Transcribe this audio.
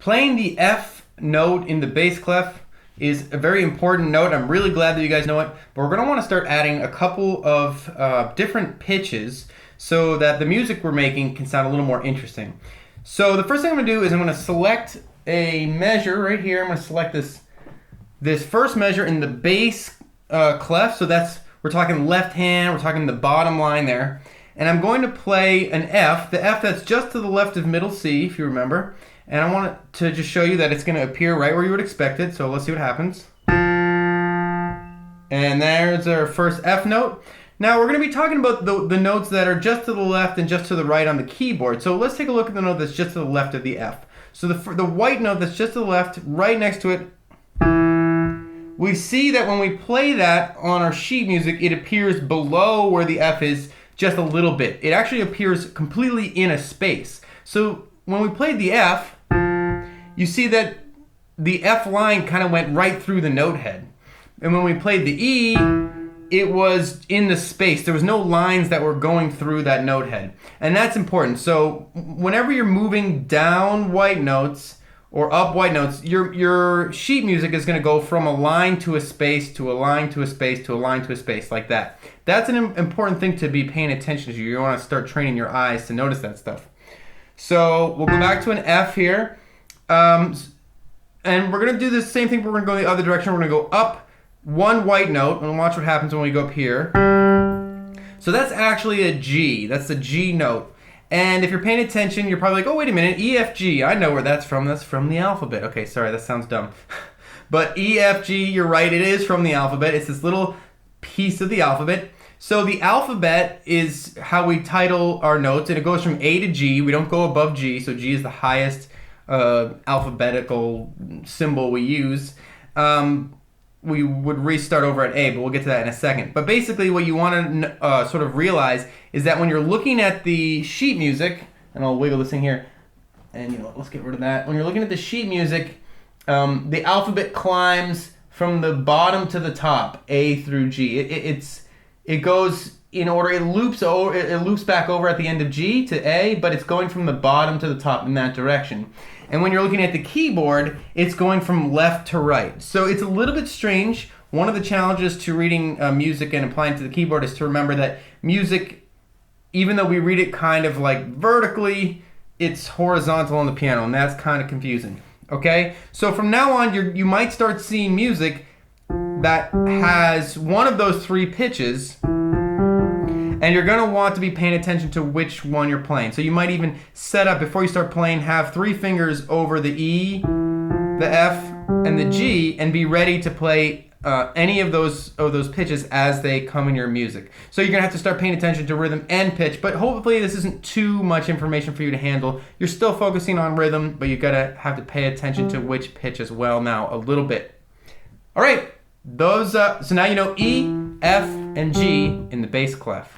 Playing the F note in the bass clef is a very important note. I'm really glad that you guys know it, but we're going to want to start adding a couple of different pitches so that the music we're making can sound a little more interesting. So the first thing I'm going to do is I'm going to select a measure right here. I'm going to select this first measure in the bass clef. So we're talking left hand, we're talking the bottom line there. And I'm going to play an F, the F that's just to the left of middle C, if you remember. And I want to just show you that it's going to appear right where you would expect it. So let's see what happens. And there's our first F note. Now we're going to be talking about the notes that are just to the left and just to the right on the keyboard. So let's take a look at the note that's just to the left of the F. So the white note that's just to the left, right next to it, we see that when we play that on our sheet music, it appears below where the F is just a little bit. It actually appears completely in a space. So when we played the F, you see that the F line kind of went right through the note head. And when we played the E, it was in the space. There was no lines that were going through that note head. And that's important. So whenever you're moving down white notes or up white notes, your sheet music is going to go from a line to a space to a line to a space to a line to a space like that. That's an important thing to be paying attention to. You want to start training your eyes to notice that stuff. So we'll go back to an F here. And we're going to do the same thing, but we're going to go the other direction. We're going to go up one white note, and watch what happens when we go up here. So that's actually a G. That's the G note. And if you're paying attention, you're probably like, oh, wait a minute, E, F, G. I know where that's from. That's from the alphabet. Okay, sorry, that sounds dumb. But E, F, G, you're right, it is from the alphabet. It's this little piece of the alphabet. So the alphabet is how we title our notes, and it goes from A to G. We don't go above G, so G is the highest alphabetical symbol we use. We would restart over at A, but we'll get to that in a second. But basically what you want to sort of realize is that when you're looking at the sheet music, and I'll wiggle this thing here, and let's get rid of that. When you're looking at the sheet music, the alphabet climbs from the bottom to the top, A through G. It goes in order. It loops back over at the end of G to A, but it's going from the bottom to the top in that direction. And when you're looking at the keyboard, it's going from left to right. So it's a little bit strange. One of the challenges to reading music and applying to the keyboard is to remember that music, even though we read it kind of like vertically, it's horizontal on the piano, and that's kind of confusing. Okay? So from now on, you might start seeing music that has one of those three pitches, and you're going to want to be paying attention to which one you're playing. So you might even set up, before you start playing, have 3 fingers over the E, the F, and the G, and be ready to play any of those pitches as they come in your music. So you're going to have to start paying attention to rhythm and pitch, but hopefully this isn't too much information for you to handle. You're still focusing on rhythm, but you've got to have to pay attention to which pitch as well now a little bit. All right. So now you know E, F, and G in the bass clef.